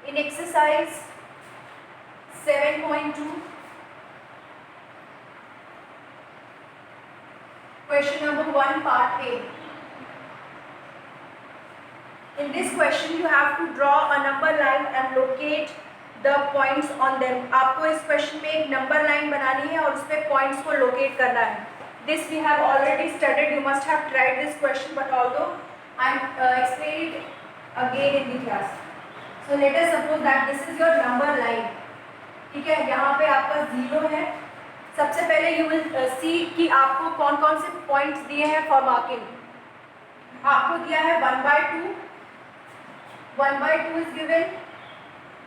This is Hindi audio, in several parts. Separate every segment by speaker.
Speaker 1: In exercise 7.2, question number 1, part A. In this question you have to draw a number line and locate the points on them. आपको इस question में एक number line बनानी है और उसमें points को locate करना है. This we have already studied. You must have tried this question, but although I explained it again in the class. So let us suppose that this is your number line. ठीक है, यहाँ पे आपका 0 है. सबसे पहले you will see कि आपको कौन कौन से points दिए हैं for marking. आपको दिया है 1/2. 1/2 is given,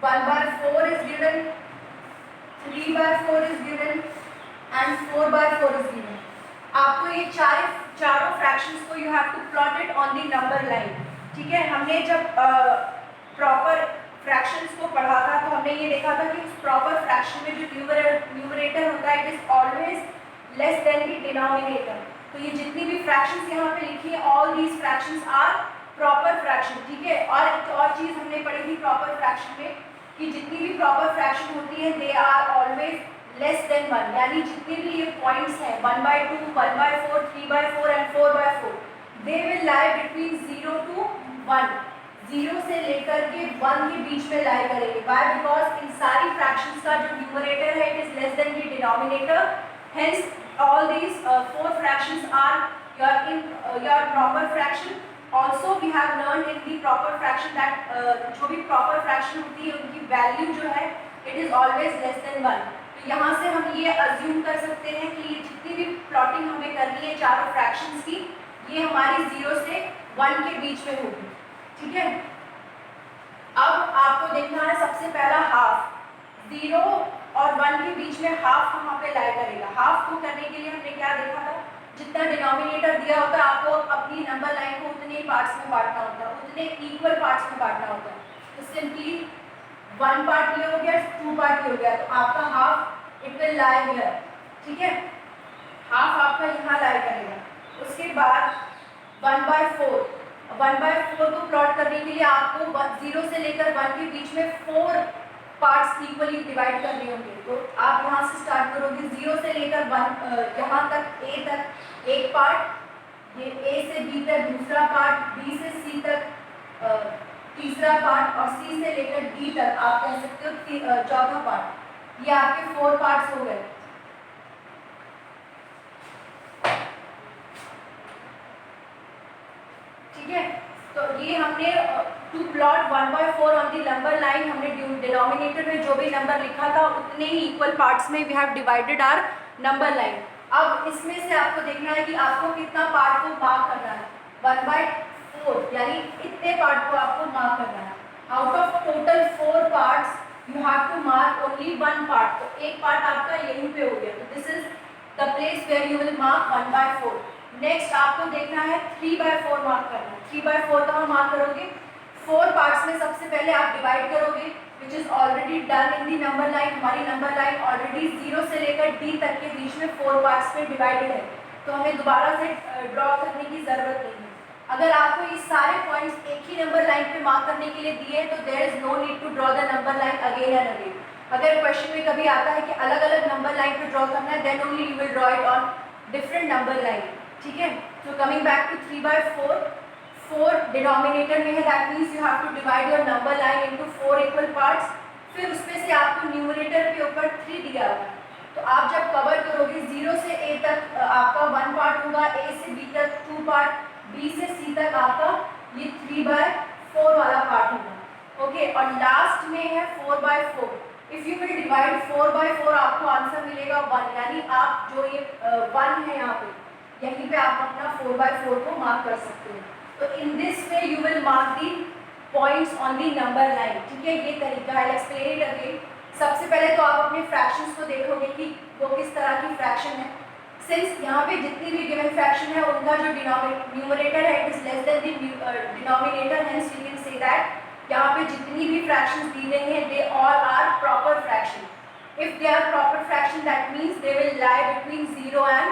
Speaker 1: 1/4 is given, 3/4 is given and 4/4 is given. आपको ये चारों फ्रैक्शंस को you have to plot it on the number line. ठीक है, हमने जब प्रॉपर फ्रैक्शंस को पढ़ा था तो हमने ये देखा था कि उस प्रॉपर फ्रैक्शन में जो न्यूमरेटर होता है it is always less than the denominator. तो ये जितनी भी फ्रैक्शंस यहाँ पे लिखी है all these fractions are proper fraction. ठीक है, और एक और चीज़ हमने पढ़ी थी प्रॉपर फ्रैक्शन में कि जितनी भी प्रॉपर फ्रैक्शन होती है they are always less than 1. यानी जितने भी ये पॉइंट्स हैं 1/2, 1/4, 3/4 and 4/4 they will lie between 0 to 1. 0 से लेकर के 1 के बीच में लाई करेंगे. वाई? बिकॉज इन सारी फ्रैक्शंस का जो न्यूमरेटर है it is less than the denominator. Hence all these 4 fractions are your proper fraction. Also we have learned in the proper fraction that जो भी proper fraction होती है उनकी value जो है it is always less than 1. तो यहाँ से हम ये assume कर सकते हैं कि ये जितनी भी plotting हमें करनी है चारों fractions की ये हमारी 0 से 1 के बीच में होगी. ठीक है, अब आपको देखना है सबसे पहला हाफ. 0 और 1 के बीच में हाफ वहाँ पे लाई करेगा. हाफ को करने के लिए हमने क्या देखा था, जितना डिनोमिनेटर दिया होता है आपको अपनी नंबर लाइन को उतने ही पार्ट्स में बांटना होता है, उतने इक्वल पार्ट्स में बांटना होता है. तो सिंपली 1 पार्ट ये हो गया, 2 पार्ट ये हो गया, तो आपका half it will lie here. ठीक है, हाफ आपका यहाँ लाई करेगा. उसके बाद 1/4 को प्लॉट करने के लिए आपको 0 से लेकर 1 के बीच में 4 पार्ट्स इक्वली डिवाइड करने होंगे. तो आप यहाँ से स्टार्ट करोगे 0 से लेकर 1 यहाँ तक A तक एक पार्ट, ये A से B तक दूसरा पार्ट, B से C तक तीसरा पार्ट और C से लेकर D तक आप कह सकते हो चौथा पार्ट. ये आपके 4 पार्ट्स हो गए. ठीक है, तो ये हमने to plot 1/4 on the number line हमने डिनोमिनेटर में जो भी नंबर लिखा था उतने ही इक्वल पार्ट्स में we have divided our number line. अब इसमें से आपको देखना है कि आपको कितना पार्ट को मार्क करना है. 1/4 यानी इतने पार्ट को आपको मार्क करना है. Out of total 4 parts you have to mark only 1 part. तो एक पार्ट आपका यहीं पे हो गया. तो this is the place where you will mark 1/4. Next आपको देखना है 3/4 मार्क करना है. 3/4 कहाँ मार्क करोगे? 4 पार्ट्स में सबसे पहले आप डिवाइड करोगे which is already done in the number line. हमारी नंबर लाइन ऑलरेडी 0 से लेकर D तक के बीच में 4 पार्ट्स में डिवाइडेड है, तो हमें दोबारा से ड्रॉ करने की जरूरत नहीं है. अगर आपको ये सारे पॉइंट्स एक ही नंबर लाइन पे मार्क करने के लिए दिए तो there is no need to draw the number line again and again. अगर क्वेश्चन में कभी आता है कि अलग अलग नंबर लाइन पे ड्रॉ करना है then only you will draw it on different number line. ठीक है, तो कमिंग बैक टू 3/4, 4 डिनोमिनेटर में है, that means you have to divide your number line into 4 equal parts. फिर उसमें से आपको न्यूमरेटर के ऊपर 3 दिया हुआ है, तो आप जब कवर करोगे 0 से A तक आपका 1 पार्ट होगा, A से B तक 2 पार्ट, B से C तक आपका ये 3/4 वाला पार्ट होगा. ओके, और लास्ट में है 4/4. इफ़ यू विल डिवाइड 4/4 आपको आंसर मिलेगा 1. यानी आप जो ये 1 है यहाँ पे यहीं पे आप अपना 4/4 को मार्क कर सकते हो. तो in this way you will mark the points on the number line. ठीक है, ये तरीका है. Explain it again. सबसे पहले तो आप अपने फ्रैक्शंस को देखोगे कि वो किस तरह की फ्रैक्शन है. सिंस यहाँ पे जितनी भी गिवन फ्रैक्शन है उनका जो न्यूमरेटर है it is less than the denominator. Hence we can say that यहाँ पे जितनी भी फ्रैक्शंस दी गई हैं they all are proper fraction. If they are proper fraction that means they will lie between 0 and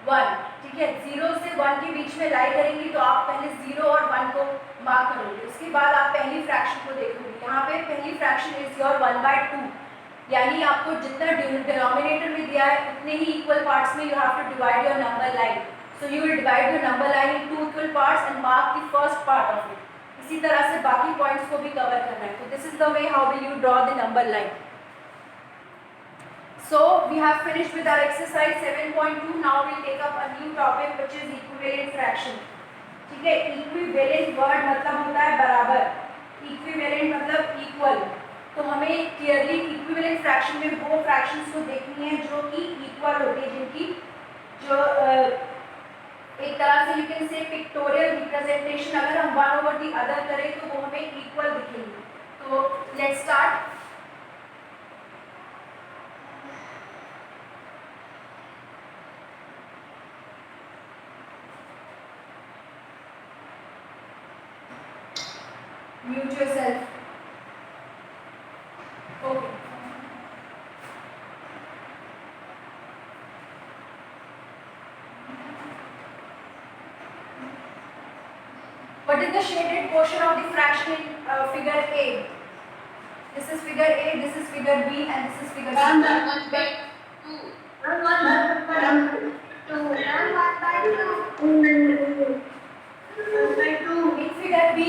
Speaker 1: 1. ठीक है, 0 से 1 के बीच में लाई करेंगी तो आप पहले 0 और 1 को मार्क करोगे. उसके बाद आप पहली फ्रैक्शन को देखोगे. यहाँ पे पहली फ्रैक्शन फ्रैक्शन इज योर 1/2, यानी आपको जितना डिनोमिनेटर में दिया है उतने ही इक्वल पार्ट्स में you have to divide your number line. So you will divide your number line in 2 equal parts and mark the first part of it. इसी तरह से बाकी पॉइंट्स को भी कवर करना है. तो this is the way how will you draw the number line. So we have finished with our exercise 7.2. Now we'll take up a new topic which is equivalent fraction. ठीक है, equivalent word मतलब होता है बराबर, equivalent मतलब equal. तो हमें clearly equivalent fraction में वो fractions को देखनी है जो कि equal होती है, जिनकी जो एक तरह से you can say pictorial representation अगर हम 1/other करें तो वो हमें equal दिखेंगी. तो let's start. Mute yourself. Okay. What is the shaded portion of the fraction in figure A? This is figure A, this is figure B, and this is figure C.
Speaker 2: 1/2. 1/2.
Speaker 1: In figure B,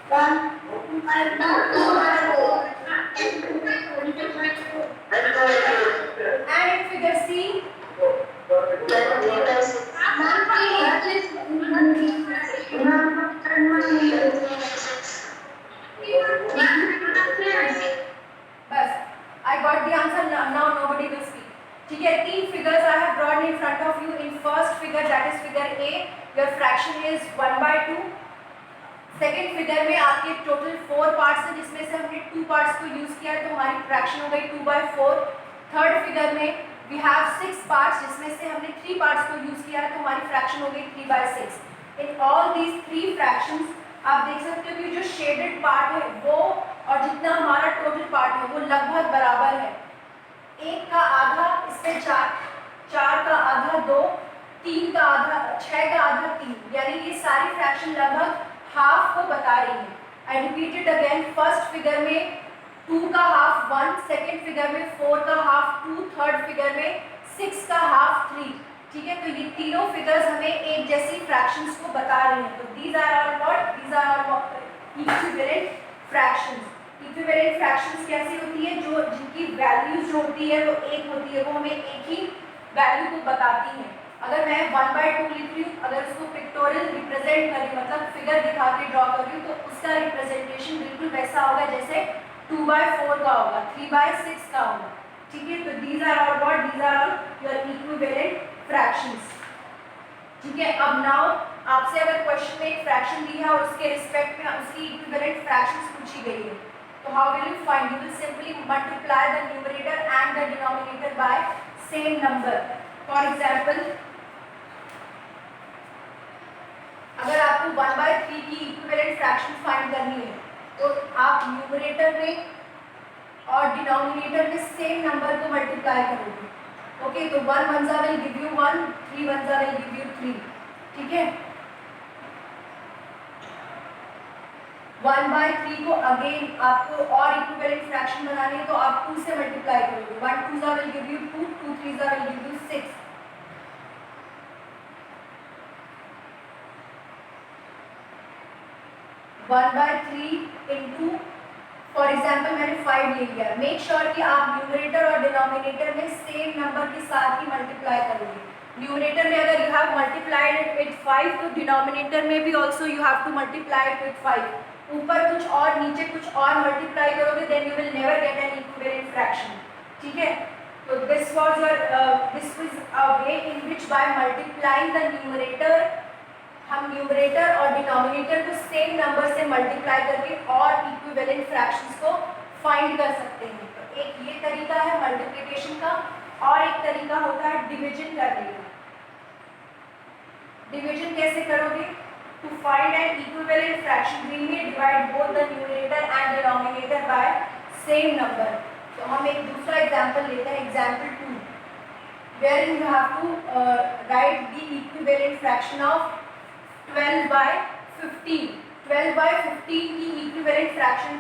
Speaker 2: 1/2.
Speaker 1: and in figure C, बस. I got the answer. Now nobody will speak. ठीक है, 3 figures I have drawn in front of you. In first figure, that is figure A, your fraction is 1/2. Second figure में आपके टोटल 4 पार्ट्स हैं, जिसमें से हमने 2 पार्ट्स को यूज किया है, तो हमारी फ्रैक्शन हो गई 2/4. थर्ड फिगर में वी हैव 6 पार्ट्स, जिसमें से हमने 3 पार्ट्स को यूज किया है, तो हमारी फ्रैक्शन हो गई 3/6. इन ऑल दीज 3 फ्रैक्शंस आप देख सकते हो कि जो शेडेड पार्ट है वो और जितना हमारा टोटल पार्ट है वो लगभग बराबर है. 1 का आधा इसमें 4 का आधा 2, 3 का आधा 6 का आधा 3, यानी ये सारी फ्रैक्शन लगभग हाफ को बता रही है. I repeat it again. First figure में 2 का हाफ 1, सेकेंड फिगर में 4 का हाफ 2, थर्ड फिगर में 6 का हाफ 3. ठीक है, तो ये तीनों फिगर्स हमें एक जैसी फ्रैक्शंस को बता रही हैं. तो these are all what? These are all equivalent fractions. Equivalent fractions कैसी होती है? जो जिनकी वैल्यूज जो होती है वो एक होती है, वो हमें एक ही वैल्यू को बताती हैं. अगर मैं 1/2 लिख रही हूँ, अगर उसको पिक्टोरियल रिप्रेजेंट कर रही हूँ, मतलब फिगर दिखा के ड्रॉ कर रही हूँ, तो उसका रिप्रेजेंटेशन बिल्कुल वैसा होगा जैसे 2/4 का होगा, 3/6 का होगा. ठीक है, तो these are all what? These are all your equivalent fractions. ठीक है, अब नाउ आपसे अगर क्वेश्चन में एक फ्रैक्शन दी है और उसके रिस्पेक्ट में उसकी इक्विवेलेंट फ्रैक्शंस पूछी गई है, तो how will you find? You will simply multiply the numerator and the denominator by same number. For example, अगर आपको 1/3 की इक्विवेलेंट फ्रैक्शन फाइंड करनी है, तो आप न्यूमरेटर में और डिनोमिनेटर में सेम नंबर को मल्टीप्लाई करोगे. ओके, तो 1 1 will give you 1, 3 1 will give you 3. ठीक है, 1/3 को अगेन आपको और इक्विवेलेंट फ्रैक्शन बनानी है, तो आप 2 से मल्टीप्लाई करोगे. 1 2 will give you 2, 2 3 will give you 6. 1/3 into, for example मैंने 5 ले लिया. मेक श्योर कि आप न्यूमरेटर और डिनोमिनेटर में सेम नंबर के साथ ही मल्टीप्लाई करोगे. न्यूमरेटर में अगर you have multiplied it with 5, तो डिनोमिनेटर में भी also you have to multiply it with 5. ऊपर कुछ और नीचे कुछ और मल्टीप्लाई करोगे, then you will never get an equivalent fraction. ठीक है, तो this was a way in which by multiplying the numerator हम न्यूमरेटर और डिनोमिनेटर को सेम नंबर से मल्टीप्लाई करके और इक्विवेलेंट फ्रैक्शंस को फाइंड कर सकते हैं. तो एक ये तरीका है मल्टीप्लिकेशन का, और एक तरीका होता है डिवीजन करने का. डिवीजन कैसे करोगे? To find an equivalent fraction we may divide both the numerator and denominator by same number. तो हम एक दूसरा एग्जांपल लेते हैं, example 2, wherein you have to write the equivalent fraction of 12/15. 12/15 की इक्विवेलेंट फ्रैक्शन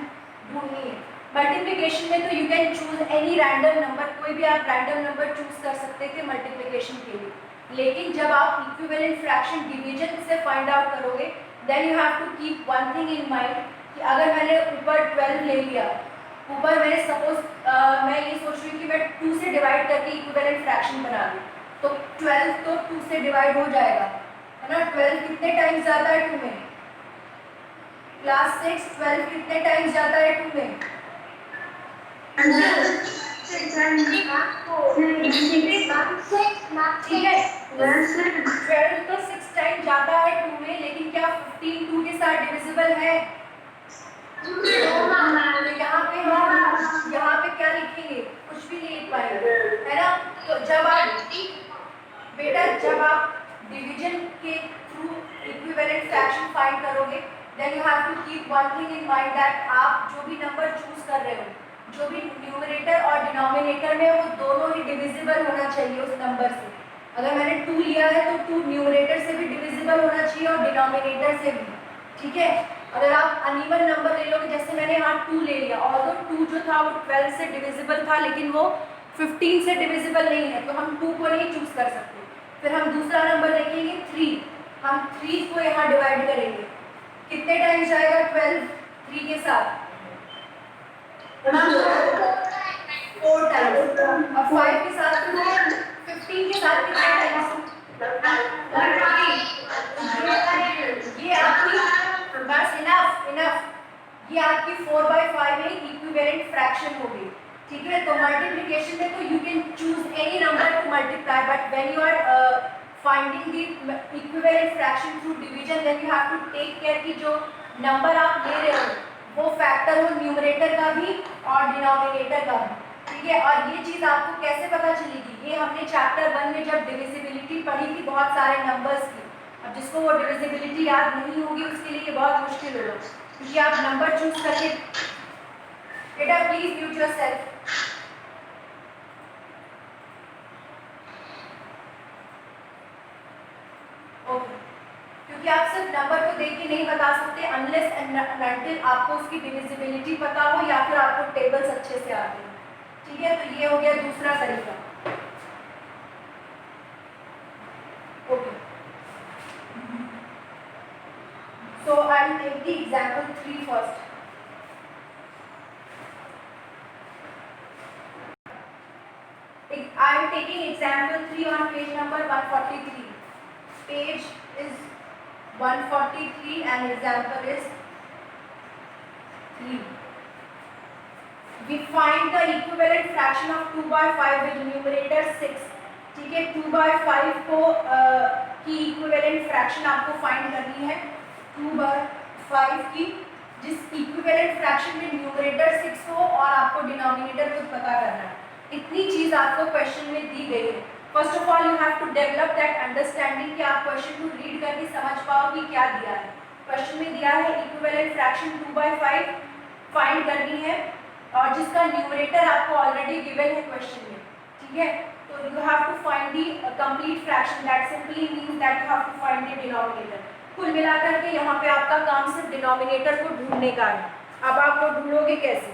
Speaker 1: ढूंढनी है। मल्टीप्लिकेशन में तो you can choose any random number, कोई भी आप रैंडम नंबर चूज कर सकते थे मल्टीप्लिकेशन के लिए। लेकिन जब आप इक्विवेलेंट फ्रैक्शन डिवीजन से फाइंड आउट करोगे, then you have to keep one thing in mind कि अगर मैंने ऊपर 12 ले लिया, ऊपर मैंने सपोज मैं ये सोच रही हूँ कि मैं 2 से डिवाइड करके इक्विवेलेंट फ्रैक्शन बना लूँ, तो 12 तो 2 से डिवाइड हो जाएगा, है ना। 12 कितने टाइम्स जाता है 2 में? क्लास 6 12 कितने टाइम्स जाता है 2 में? ठीक है, 12 तो 6 टाइम जाता है 2 में, लेकिन क्या 15 2 के साथ डिविजिबल है? तो यहाँ पे क्या लिखेंगे? कुछ भी नहीं लिख पाएंगे, है ना। तो जब आप डिवीजन के थ्रू इक्विवेलेंट फ्रैक्शन फाइंड करोगे, then you have to keep one thing in mind that आप जो भी नंबर चूज कर रहे हो, जो भी न्यूमरेटर और डिनोमिनेटर में, वो दोनों ही डिविजिबल होना चाहिए उस नंबर से। अगर मैंने 2 लिया है तो 2 न्यूमरेटर से भी डिविजिबल होना चाहिए और डिनोमिनेटर से भी, ठीक है। अगर आप अनइवन नंबर ले लोगे, जैसे मैंने यहाँ 2 ले लिया, और 2 जो था वो 12 से डिविजिबल था, लेकिन वो 15 से डिविजिबल नहीं है, तो हम 2 को नहीं चूज कर सकते। फिर हम दूसरा नंबर देखेंगे 3, हम 3 को यहाँ डिवाइड करेंगे, कितने टाइम्स जाएगा 12 3 के साथ? 4 टाइम्स। और 5 के साथ 15 के साथ कितने टाइम्स? ये आपकी, बस इनफ, ये आपकी 4/5 में इक्विवेलेंट फ्रैक्शन होगी, ठीक है। तो मल्टीप्लिकेशन में तो you can choose any number to multiply, but when you are finding the equivalent fraction through division, then you have to take care कि जो नंबर आप ले रहे हो वो फैक्टर हो न्यूमरेटर का भी और डिनोमिनेटर का भी, ठीक है। और ये चीज़ आपको कैसे पता चलेगी? ये हमने चैप्टर 1 में जब डिविजिबिलिटी पढ़ी थी बहुत सारे नंबर्स की। अब जिसको वो डिविजिबिलिटी याद नहीं होगी उसके लिए बहुत मुश्किल होगा, क्योंकि आप नंबर चूज करके, बेटा प्लीज म्यूट योरसेल्फ। ओके, क्योंकि आप सिर्फ नंबर को देख के नहीं बता सकते अनलेस एंड अनटिल आपको उसकी डिविजिबिलिटी पता हो या फिर आपको टेबल्स अच्छे से आते हैं, ठीक है। तो ये हो गया दूसरा तरीका। Okay, so I'll take the example 3 first. I am taking example 3 on page number 143. Page is 143 and example is 3. We find the equivalent fraction of 2/5 with numerator 6. ठीक है, 2/5 को की इक्विवेलेंट फ्रैक्शन आपको फाइंड करनी है, 2/5 की, जिस इक्विवेलेंट फ्रैक्शन में न्यूमरेटर 6 हो और आपको डिनोमिनेटर खुद पता करना है। इतनी चीज आपको क्वेश्चन में दी गई है। First of all you have to develop that understanding कि आप क्वेश्चन को रीड करके समझ पाओ कि क्या दिया है। क्वेश्चन में दिया है इक्विवेलेंट फ्रैक्शन 2/5 फाइंड करनी है, और जिसका न्यूमरेटर आपको ऑलरेडी गिवन है क्वेश्चन में, ठीक है। तो you have to find the complete fraction, that simply means that you have to find the denominator. कुल मिलाकर के यहाँ पे आपका काम सिर्फ डिनोमिनेटर को ढूंढने का है। अब आप वो ढूंढोगे कैसे?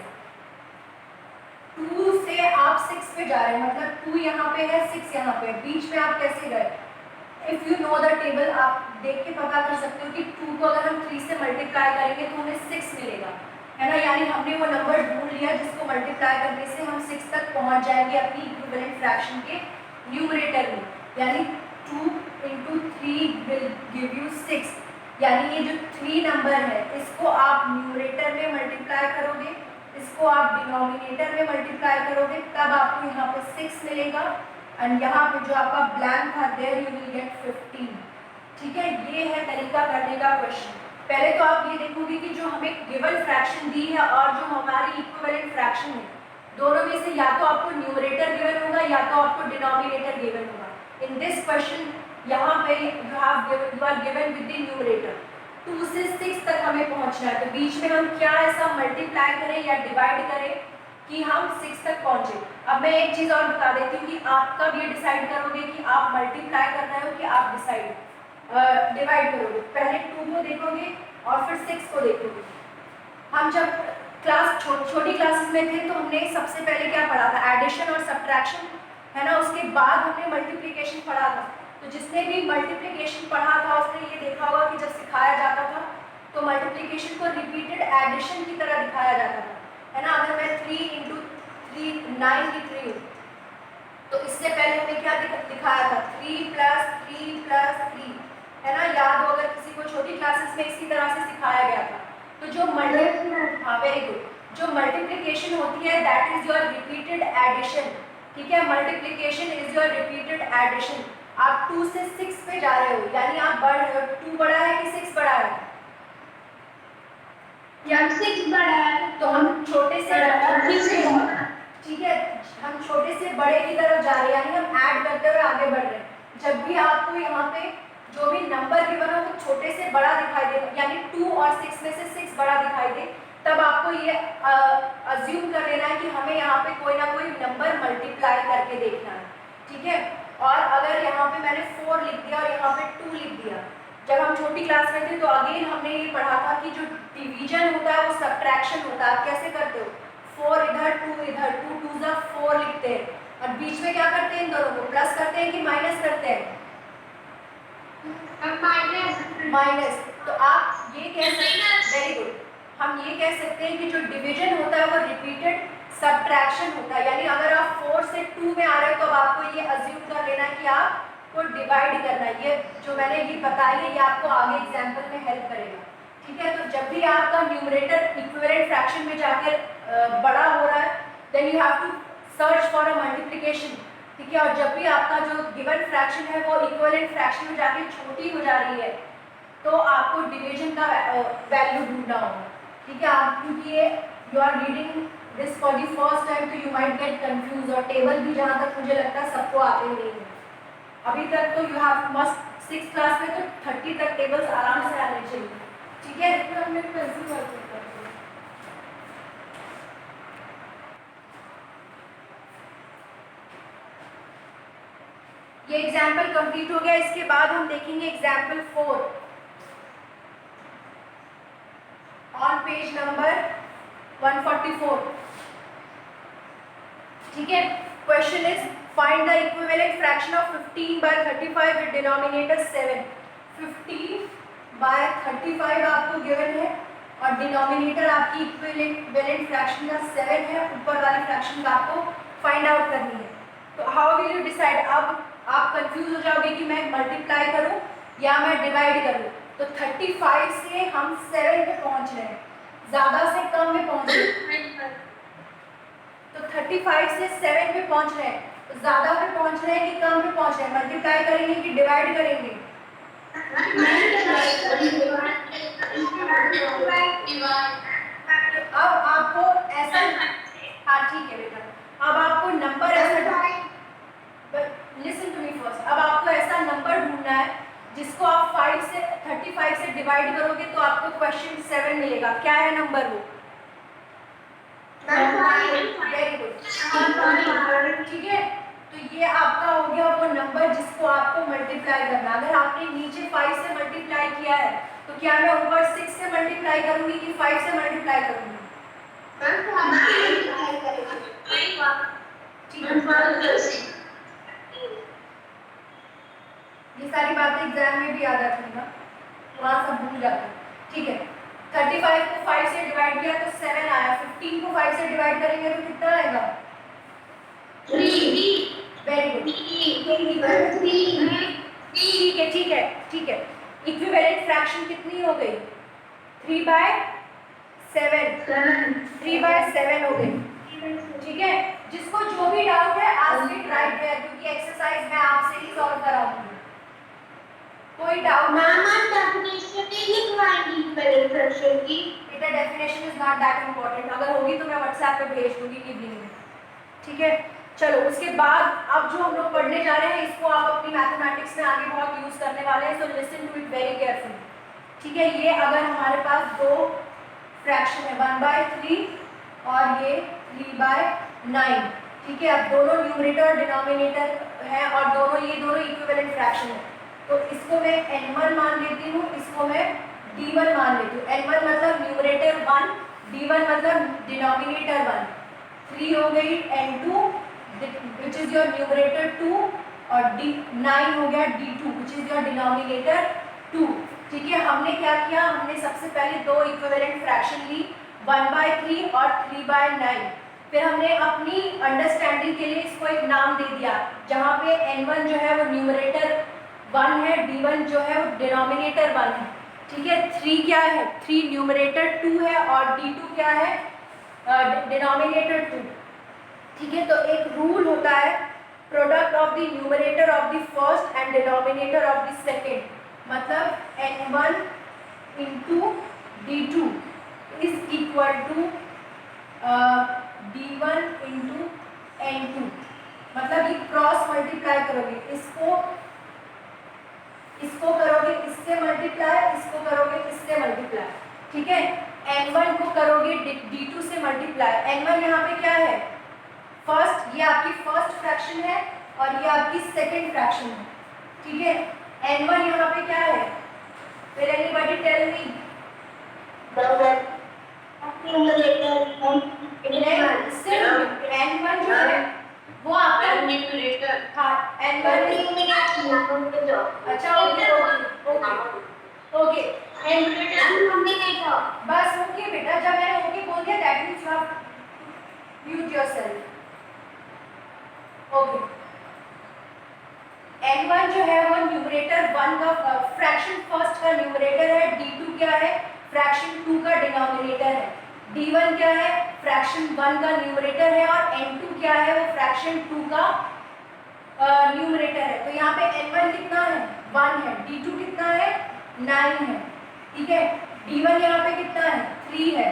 Speaker 1: 2 से आप 6 पे जा रहे हैं, मतलब 2 यहाँ पे है 6 यहाँ पे, बीच में आप कैसे गए? If you know the table, आप देख के पता कर सकते हो कि 2 को अगर हम 3 से मल्टीप्लाई करेंगे तो हमें 6 मिलेगा, है ना। यानी हमने वो नंबर ढूंढ लिया जिसको मल्टीप्लाई करने से हम 6 तक पहुंच जाएंगे अपनी इक्विवेलेंट फ्रैक्शन के न्यूमरेटर में। यानी 2 × 3 विल गिव यू 6। यानी ये जो 3 नंबर है इसको आप न्यूमरेटर में मल्टीप्लाई करोगे, इसको आप डिनोमिनेटर में मल्टीप्लाई करोगे, तब आपको यहाँ पे 6 मिलेगा। एंड यहाँ पे जो आपका ब्लैंक था देयर यू विल गेट 15, ठीक है। ये है तरीका करने का क्वेश्चन। पहले तो आप ये देखोगे कि जो हमें गिवन फ्रैक्शन दी है और जो हमारी इक्विवेलेंट फ्रैक्शन है, दोनों में से या तो आपको न्यूमरेटर गिवन होगा या तो आपको डिनोमिनेटर गिवन होगा। इन दिस क्वेश्चन यहाँ पे you are given with the numerator. 2 से 6 तक हमें पहुँचना है, तो बीच में हम क्या ऐसा मल्टीप्लाई करें या डिवाइड करें कि हम 6 तक पहुँचे। अब मैं एक चीज़ और बता देती हूँ कि आप कब ये डिसाइड करोगे कि आप मल्टीप्लाई कर रहे हो कि आप डिवाइड करोगे। पहले 2 को देखोगे और फिर 6 को देखोगे। हम जब छोटी क्लासेस में थे तो हमने सबसे पहले क्या पढ़ा था, एडिशन और सब्ट्रैक्शन, है ना। उसके बाद हमने मल्टीप्लिकेशन पढ़ा था। तो जिसने भी मल्टीप्लिकेशन पढ़ा था उसने ये देखा होगा कि जब सिखाया जाता था तो मल्टीप्लिकेशन को रिपीटेड एडिशन की तरह दिखाया जाता था, है ना। अगर मैं 3 इंटू 3 9 लिख रही हूँ तो इससे पहले हमने क्या दिखाया था, 3 प्लस 3 प्लस 3, है ना। याद हो अगर किसी को, छोटी क्लासेस में इसी तरह से सिखाया गया था। तो जो हाँ वेरी गुड, जो मल्टीप्लिकेशन होती है that is your repeated addition, ठीक है। Multiplication is your repeated addition. आप 2 से 6 पे जा रहे हो, यानी आप बढ़ रहे हो। 2 बड़ा है कि 6 बड़ा है?
Speaker 2: यार 6 बड़ा है
Speaker 1: तो हम छोटे से, ठीक है, हम छोटे से बड़े की तरफ जा रहे हैं, यानी हम ऐड करते हुए आगे बढ़ रहे हैं। जब भी आपको यहाँ पे जो भी नंबर गिवन हो वो छोटे से बड़ा दिखाई दे, यानी 2 और 6 में से 6 बड़ा दिखाई दे, तब आपको ये अज्यूम कर लेना है कि हमें यहाँ पे कोई ना कोई नंबर मल्टीप्लाई करके देखना है, ठीक है। और अगर यहाँ पे मैंने 4 लिख दिया और यहाँ पे 2 लिख दिया, जब हम छोटी क्लास में थे तो अगेन हमने ये पढ़ा था कि जो डिवीजन होता है वो सब्ट्रैक्शन होता है। आप कैसे करते हो, 4 इधर 2 इधर, 2 2 जा 4 लिखते हैं और बीच में क्या करते हैं, इन दोनों को प्लस करते हैं कि माइनस करते हैं? माइनस। तो आप ये कह सकते हैं, वेरी गुड, हम ये कह सकते हैं कि जो डिवीजन होता है वो रिपीटेड सब्ट्रैक्शन होता है। यानी अगर आप 4 से 2 में आ रहे हो तो अब आपको ये अज्यूम कर लेना है कि आपको डिवाइड करना है। ये जो मैंने ये बताई है ये आपको आगे एग्जाम्पल में हेल्प करेगा, ठीक है। तो जब भी आपका न्यूमरेटर इक्विवेलेंट फ्रैक्शन में जाकर बड़ा हो रहा है then you have to search for a multiplication, ठीक है। और जब भी आपका जो गिवन फ्रैक्शन है वो इक्विवेलेंट फ्रैक्शन में जाके छोटी हो जा रही है तो आपको डिवीजन का वैल्यू ढूंढना होगा, ठीक है। आप क्योंकि ये you are reading this for the first time तो यू माइट गेट कंफ्यूज, और टेबल भी जहाँ तक मुझे लगता है सबको आते नहीं है अभी तक। तो you have must 6th class में तो 30 तक टेबल्स आराम से आने चाहिए, ठीक है। हमने कैसे कर सकते हैं, ये एग्जाम्पल कंप्लीट हो गया। इसके बाद हम देखेंगे एग्जाम्पल 4 ऑन पेज नंबर 144, ठीक है। Question is find the equivalent fraction of 15 by 35 with denominator 7। 15 by 35 आपको गिवन है और डिनोमिनेटर आपकी इक्विवेलेंट फ्रैक्शन का 7 है, ऊपर वाली फ्रैक्शन का आपको फाइंड आउट करनी है। तो हाउ विल यू डिसाइड? अब आप कंफ्यूज हो जाओगे कि मैं मल्टीप्लाई करूं या मैं डिवाइड करूं। तो 35 से हम 7 पे पहुंच रहे हैं, ज्यादा से कम में पहुंच रहे हैं। तो 35 से 7 पे पहुंच रहे हैं, तो ज्यादा पे पहुंच रहे हैं कि कम पे पहुंच रहे हैं? मल्टीप्लाई करेंगे कि डिवाइड करेंगे? अब आपको ऐसा, हाँ ठीक है बेटा, अब आपको नंबर ऐसा, लिसन टू मी फर्स्ट, अब आपको ऐसा नंबर ढूंढना है जिसको आप 35 से डिवाइड करोगे तो आपको क्वेश्चन 7 मिलेगा। क्या है नंबर वो? वेरी गुड, ठीक है। तो ये आपका हो गया वो नंबर जिसको आपको मल्टीप्लाई करना। अगर आपने नीचे 5 से मल्टीप्लाई किया है तो क्या मैं ऊपर 6 से मल्टीप्लाई करूंगी कि 5 से मल्टीप्लाई करूंगी? ठीक है, ये सारी बातें एग्जाम में भी याद रखनी ना, वहाँ सब भूल जाते हैं, ठीक है। 35 को 5 से डिवाइड किया तो 7 आया, 15 को 5 से डिवाइड करेंगे तो कितना आएगा? 3। वेरी गुड, ठीक है ठीक है ठीक है। इक्विवेलेंट फ्रैक्शन कितनी हो गई? 3/7, 3/7 हो गई, ठीक है। जिसको जो भी डाउट है आस्क इट राइट देयर, क्योंकि एक्सरसाइज मैं आपसे ही सॉल्व कराऊंगी। कोई डाउट? बेटा definition is not that important, अगर होगी तो मैं व्हाट्सएप पे भेज दूंगी इवनिंग में, ठीक है। चलो उसके बाद अब जो हम लोग पढ़ने जा रहे हैं इसको आप अपनी मैथमेटिक्स में आगे बहुत यूज करने वाले हैं, so listen to it very carefully, ठीक है। ये अगर हमारे पास दो फ्रैक्शन है 1/3 और ये 3/9, ठीक है। अब दोनों न्यूमरेटर और डिनोमिनेटर है और ये दोनों इक्विवेलेंट फ्रैक्शन है, तो इसको मैं n1 मान लेती हूँ, इसको मैं d1 मान लेती हूँ। n1 मतलब न्यूमरेटर 1, D1 मतलब डिनोमिनेटर 1, 3 हो गई N2 which is your numerator 2, और D9 हो गया D2 which is your denominator 2। ठीक है, हमने क्या किया, हमने सबसे पहले दो इक्विवेलेंट फ्रैक्शन ली, 1/3 और 3/9। फिर हमने अपनी अंडरस्टैंडिंग के लिए इसको एक नाम दे दिया, जहाँ पे N1 जो है वो न्यूमरेटर 1 है, D1 जो है वो डिनोमिनेटर 1 है। ठीक है, 3 क्या है, 3 न्यूमरेटर 2 है, और D2 क्या है, डिनोमिनेटर 2। ठीक है, तो एक रूल होता है, product of the numerator of the first and denominator of the second, मतलब N1 into D2 is equal to D1 into N2। मतलब ये क्रॉस मल्टीप्लाई करोगे, इसको करोगे इससे मल्टीप्लाई, इसको करोगे इससे मल्टीप्लाई। ठीक है, N1 को करोगे D2 से मल्टीप्लाई। N1 यहाँ पे क्या है, फर्स्ट, ये आपकी फर्स्ट फ्रैक्शन है और ये आपकी सेकंड फ्रैक्शन है। ठीक है, N1 यहाँ पे क्या है, will anybody tell me? N1 जो है वो आपका न्यूमरेटर, हाँ N1। अच्छा ओके ओके बस ओके बेटा, जब मैंने ओके बोल दिया that means you have mute yourself. Okay, N1 जो है वो न्यूमरेटर 1 का फ्रैक्शन फर्स्ट का न्यूमरेटर है, D2 क्या है, फ्रैक्शन 2 का डिनोमिनेटर है, D1 क्या है, फ्रैक्शन 1 का न्यूमरेटर है, और N2 क्या है, वो फ्रैक्शन 2 का न्यूमरेटर है। तो यहाँ पे N1 कितना है, 1 है, D2 कितना है, 9 है। ठीक है, D1 यहाँ पे कितना है, 3 है,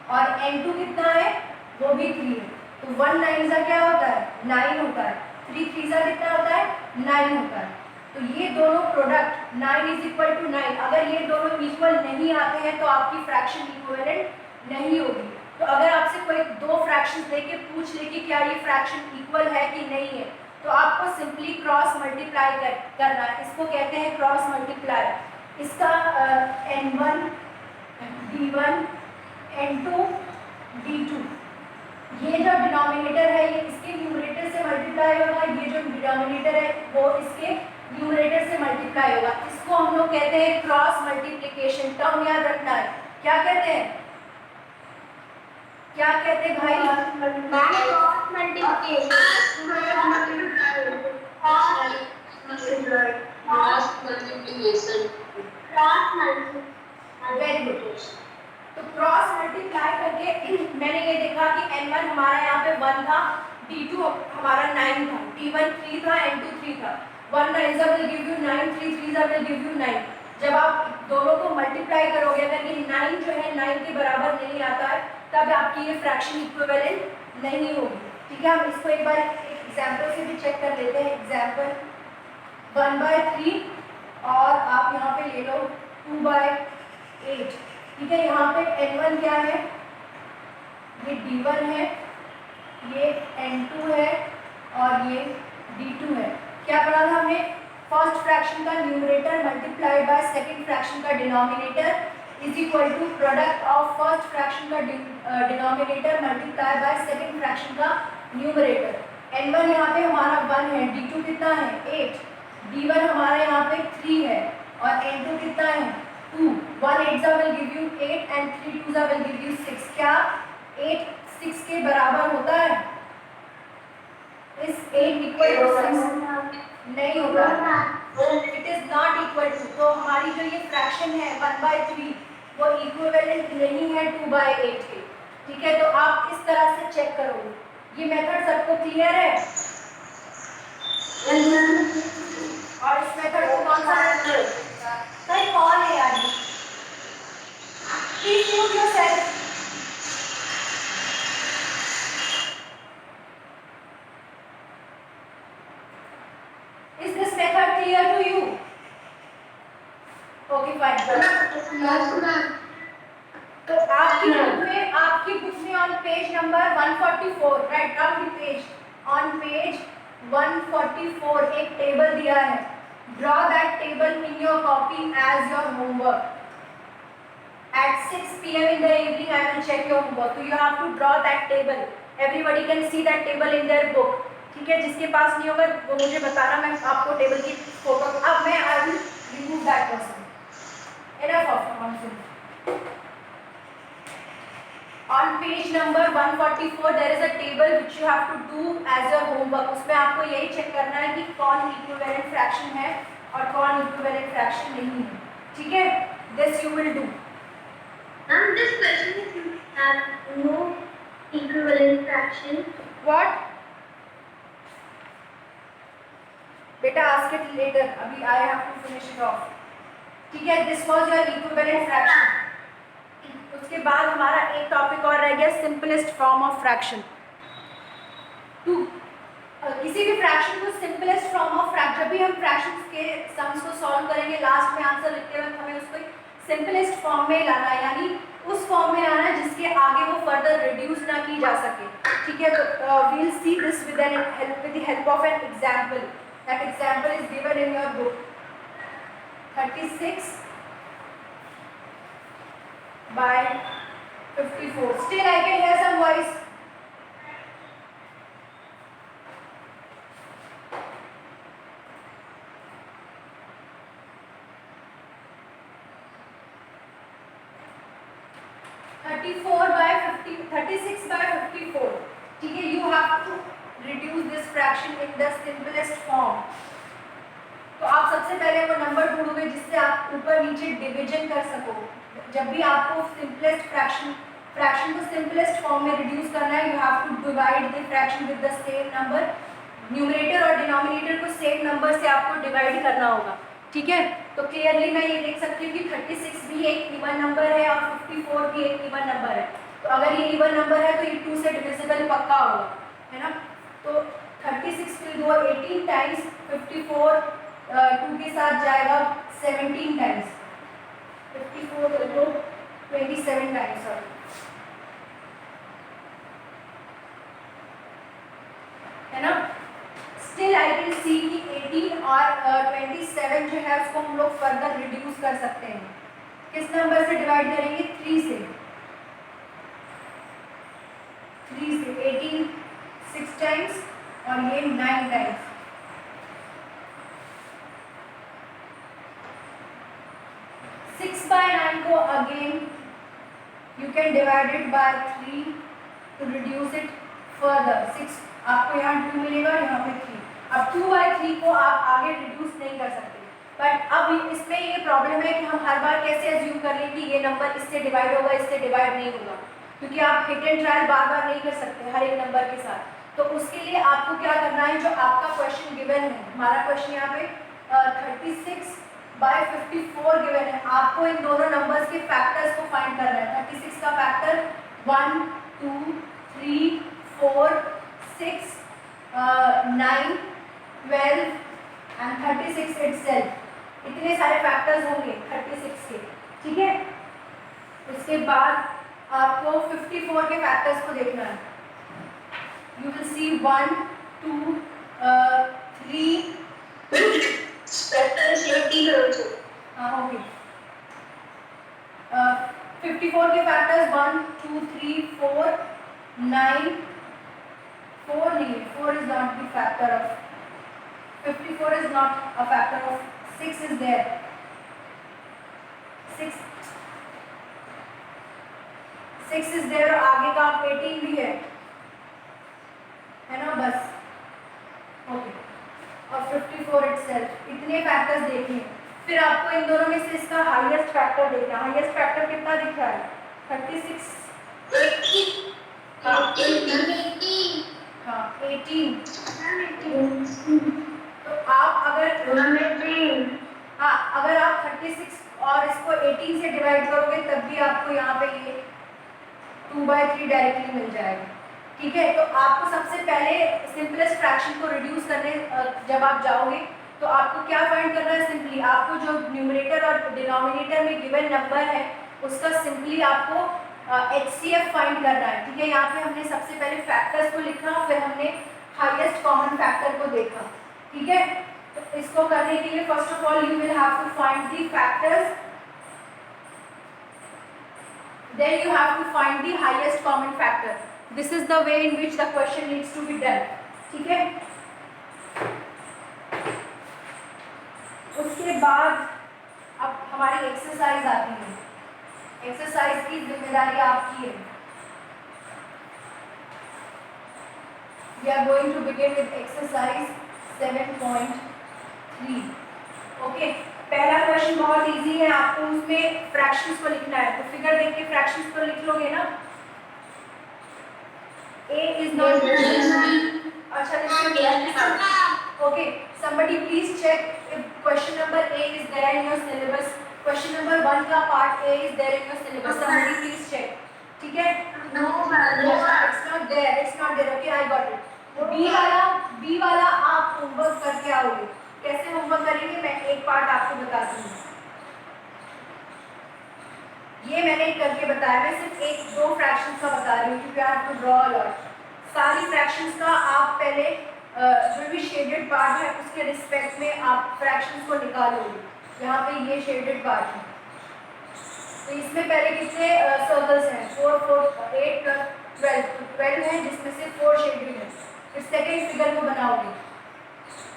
Speaker 1: और N2 कितना है, वो भी 3 है। तो 1 9 सा क्या होता है, 9 होता है, 3 3 सा कितना होता है, 9 होता है। तो ये दोनों प्रोडक्ट 9 इज इक्वल टू 9, अगर ये दोनों इक्वल नहीं आते हैं तो आपकी फ्रैक्शन इक्विवेलेंट नहीं होगी। तो अगर आपसे कोई दो फ्रैक्शंस देके पूछ ले कि क्या ये फ्रैक्शन इक्वल है कि नहीं है, तो आपको सिंपली क्रॉस मल्टीप्लाई करना है, इसको कहते हैं क्रॉस मल्टीप्लाई। इसका N1 D1 N2 D2, ये जो डिनोमिनेटर है ये इसके न्यूमरेटर से मल्टीप्लाई होगा, ये जो डिनोमिनेटर है वो इसके न्यूमरेटर से मल्टीप्लाई होगा। इसको हम लोग कहते हैं क्रॉस मल्टीप्लिकेशन। टर्म याद रखना है, क्या कहते हैं, क्या कहते हैं भाई?
Speaker 2: Cross multiplication.
Speaker 1: Very good. तो क्रॉस मल्टीप्लाई करके मैंने ये देखा कि N1 हमारा यहाँ पे 1 था, D2 हमारा 9 था, D1 3 था, N2 3 था। 1 9 will give you 9, 3 3 will give you 9। जब आप दोनों को मल्टीप्लाई करोगे, अगर ये 9 जो है 9 के बराबर नहीं आता है, तब आपकी ये फ्रैक्शन इक्विवेलेंट नहीं होगी। ठीक है, हम इसको एक बार एग्जाम्पल से भी चेक कर लेते हैं। एग्जाम्पल 1/3 और आप यहाँ पे ले लो 2/8। ठीक है, यहाँ पे N1 क्या है, ये D1 है, ये N2 है, और ये D2 है। क्या पढ़ा था हमने, फर्स्ट फ्रैक्शन का numerator multiplied by second fraction का denominator is equal to product of first fraction का denominator multiplied by second fraction का न्यूमरेटर। N1 यहाँ पे हमारा 1 है, D2 कितना है, 8, D1 हमारा यहाँ पे 3 है, और N2 कितना है, 2। 1 8 will give you 8 and 3 2 will give you 6। क्या 8 6 के बराबर होता है? इस 8 इक्वल टू 6 नहीं होगा, it is not equal to. तो हमारी जो ये फ्रैक्शन है 1/3 वो इक्विवेलेंट नहीं है 2/8 के। ठीक है, तो आप इस तरह से चेक करोगे। ये मेथड सबको क्लियर है? और इस मेथड को कौन सा सही कौन है यार? Please mute yourself. Is this method clear to you? Okay, fine. तो आपकी बुक में on page number 144, write down the page, on page 144 एक टेबल दिया है। Draw that table in your copy as your homework. At 6 p.m. in the evening, I will check your homework. So you have to draw that table. Everybody can see that table in their book. ठीक है, जिसके पास नहीं होगा वो मुझे बताना, मैं आपको टेबल की फोटो, अब मैं I will remove that person. Enough of nonsense. On page number 144 there is a table which you have to do as your homework. उसमें आपको यही चेक करना है कि कौन इक्विवेलेंट फ्रैक्शन है और कौन इक्विवेलेंट फ्रैक्शन नहीं है. ठीक है, this you will do.
Speaker 2: Ma'am, this question has no equivalent fraction.
Speaker 1: What? बेटा ask it later. अभी I have to finish it off. ठीक है, this was your equivalent fraction. उसके बाद हमारा एक टॉपिक और रह गया, simplest form of fraction. To किसी भी फ्रैक्शन को सिंपलेस्ट फॉर्म ऑफ फ्रैक्शन, जब भी हम फ्रैक्शंस के सम्स को सॉल्व करेंगे लास्ट में आंसर लिखते वक्त हमें उसको सिंपलेस्ट फॉर्म में लाना है, यानी उस फॉर्म में लाना है जिसके आगे वो फर्दर रिड्यूस ना की जा सके. ठीक है, तो we will see this with the help of an example. That example is given in your book. 36 by 54. Still I can hear some voice. Thirty-six by 54. ठीक है, you have to reduce this fraction in the simplest form. तो आप सबसे पहले वो नंबर ढूंढोगे जिससे आप ऊपर नीचे डिवीजन कर सको. जब भी आपको सिंपलेस्ट फ्रैक्शन को सिंपलेस्ट फॉर्म में रिड्यूस करना है, you have to divide the fraction with the same number. Numerator और डिनोमिनेटर को सेम नंबर से आपको डिवाइड करना होगा. ठीक है, तो क्लियरली मैं ये देख सकती हूँ कि 36 भी एक इवन नंबर है और 54 भी एक इवन नंबर है. तो अगर ये इवन नंबर है तो ये 2 से डिविजिबल पक्का होगा, है ना. तो 36 will go 18 टाइम्स, 54 2 के साथ जाएगा 17 टाइम्स, 54 will go 27 टाइम्स. है ना. स्टिल आई कैन सी कि 18 और 27 जो है उसको हम लोग फर्दर रिड्यूस कर सकते हैं. किस नंबर से डिवाइड करेंगे? 3 से. 18 6 टाइम्स और ये 9 टाइम्स. 6 by 9 को again you can divide it by 3 to reduce it further. 6 आपको यहाँ 2 मिलेगा, यहाँ पे 3. अब 2 by 3 को आप आगे रिड्यूस नहीं कर सकते. बट अब इसमें ये प्रॉब्लम है कि हम हर बार कैसे अज्यूम कर लें कि ये नंबर इससे डिवाइड होगा, इससे डिवाइड नहीं होगा, क्योंकि आप हिट एंड ट्रायल बार बार नहीं कर सकते हर एक नंबर के साथ. तो उसके लिए आपको क्या करना है, जो आपका क्वेश्चन गिवन है, हमारा क्वेश्चन यहाँ पे 36 by 54 गिवन है. आपको इन दोनों नंबर्स के फैक्टर्स को फाइंड करना है. 36 का फैक्टर 1 2 3 4 6 9 12 एंड 36 itself. इतने सारे फैक्टर्स होंगे 36 के. ठीक है, उसके बाद आपको 54 के फैक्टर्स को देखना है. यू विल सी 1 2 3 हाँ ओके. 54 के फैक्टर्स 1 2 3 4 9 4 नहीं, 4 is not the factor of 54 is not a factor of 6 is there. 6 is there और आगे का 18 भी है ना. बस ओके. और 54 itself. इतने फैक्टर्स देखने. फिर आपको इन दोनों में से इसका हाईएस्ट फैक्टर देखना. हाईएस्ट फैक्टर कितना दिख रहा है? 36. हाँ 18. तो आप अगर आप 36 और इसको 18 से डिवाइड करोगे तब भी आपको यहाँ पे ये 2 by 3 डायरेक्टली मिल जाएगा. ठीक है, तो आपको सबसे पहले सिंपलेस्ट फ्रैक्शन को रिड्यूस करने जब आप जाओगे तो आपको क्या फाइंड करना है? सिंपली आपको जो न्यूमरेटर और डिनोमिनेटर में गिवन नंबर है उसका सिंपली आपको HCF फाइंड करना है. ठीक है, यहाँ पे हमने सबसे पहले फैक्टर्स को लिखा, फिर हमने हाईएस्ट कॉमन फैक्टर को देखा. ठीक है, तो इसको करने के लिए first of all you will have to find the factors then you have to find the highest common factor. This is the way in which the question needs to be done. ठीक है, उसके बाद अब हमारी एक्सरसाइज आती है. एक्सरसाइज की जिम्मेदारी आपकी है. We are going to begin with exercise 7.3. Okay, पहला क्वेश्चन बहुत इजी है. आपको उसमें फ्रैक्शंस को लिखना है, तो फिगर देख के फ्रैक्शंस को लिख लोगे ना. A is not. अच्छा, okay, somebody please check if question number A is there in your syllabus. Question number 1 का part A is there in your syllabus. Somebody please check. ठीक है?
Speaker 2: No,
Speaker 1: It's not there. It's not there. Okay, I got it. B वाला आप होमवर्क करके आओगे. कैसे होमवर्क करेंगे मैं एक पार्ट आपको बताती हूँ. ये मैंने करके बताया. मैं सिर्फ एक दो फ्रैक्शंस का बता रही हूँ क्योंकि I have to draw a lot. सारी फ्रैक्शंस का आप पहले जो भी शेडेड पार्ट है उसके रिस्पेक्ट में आप फ्रैक्शंस को निकालोगे. यहाँ पे ये शेडेड पार्ट है, तो इसमें पहले कितने सर्कल्स हैं? 4 4 8 12. 12 है जिसमें से 4 शेडेड है. फिर सेकेंड फिगर को बनाओगे,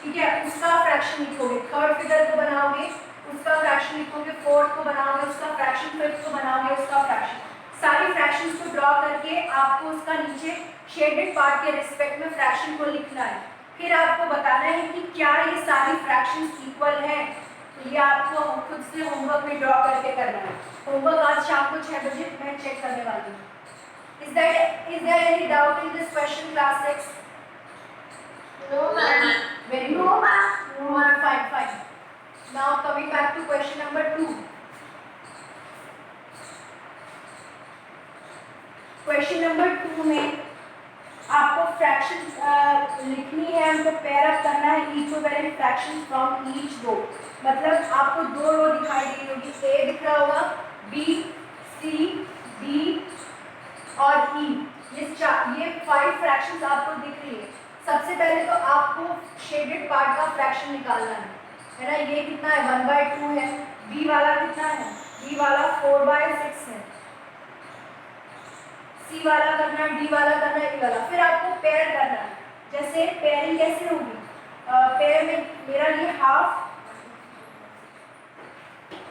Speaker 1: ठीक है, उसका फ्रैक्शन लिखोगे. थर्ड फिगर को बनाओगे, उसका फ्रैक्शन लिखोगे. फोर्थ को बनाओगे, उसका फ्रैक्शन. फिफ्थ को बनाओगे, उसका फ्रैक्शन. सारी फ्रैक्शंस को ड्रॉ करके आपको उसका नीचे शेडेड पार्ट के रिस्पेक्ट में फ्रैक्शन को लिखना है. फिर आपको बताना है कि क्या ये सारी फ्रैक्शंस इक्वल हैं. तो ये आपको खुद से होमवर्क में ड्रॉ करके करना है. होमवर्क आज शाम को 6 बजे मैं चेक करने वाली हूँ. Is there any doubt in this question, class 6?
Speaker 2: No, ma'am.
Speaker 1: Very
Speaker 2: No,
Speaker 1: good.
Speaker 2: ma'am.
Speaker 1: Fine. Now coming back to question number 2. Question number 2 में आपको फ्रैक्शन लिखनी है, हमको पेयर अप करना है equivalent fraction from each row. मतलब आपको 2 रो दिखाई दे रही होगी. ए दिख रहा होगा, बी, सी, डी और ई. ये 5 फ्रैक्शंस आपको दिख रही है. सबसे पहले तो आपको शेडेड पार्ट का फ्रैक्शन निकालना है ना. ये कितना है? 1/2 है. बी वाला कितना है? बी वाला 4/6 है. सी वाला करना है, डी वाला करना है, ई वाला. फिर आपको पेयर करना है. जैसे पेयरिंग कैसे होगी? पेयर में मेरा ये हाफ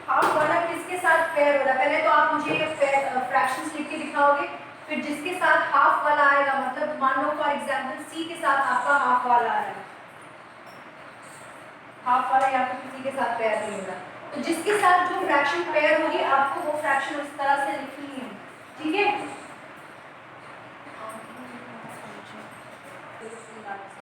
Speaker 1: वाला किसके साथ पेयर हो रहा है? पहले तो आप मुझे फ्रैक्शंस लिख के दिखाओगे. फिर जिसके साथ हाफ वाला आएगा, मतलब मान लो फॉर एग्जांपल सी के साथ आपका हाफ वाला आएगा. हाफ वाला यहाँ पे किसी के साथ पेयर नहीं होगा. तो जिसके साथ जो फ्रैक्शन पेयर होगी आपको वो फ्रैक्शन उस तरह से लिखनी है. ठीक है.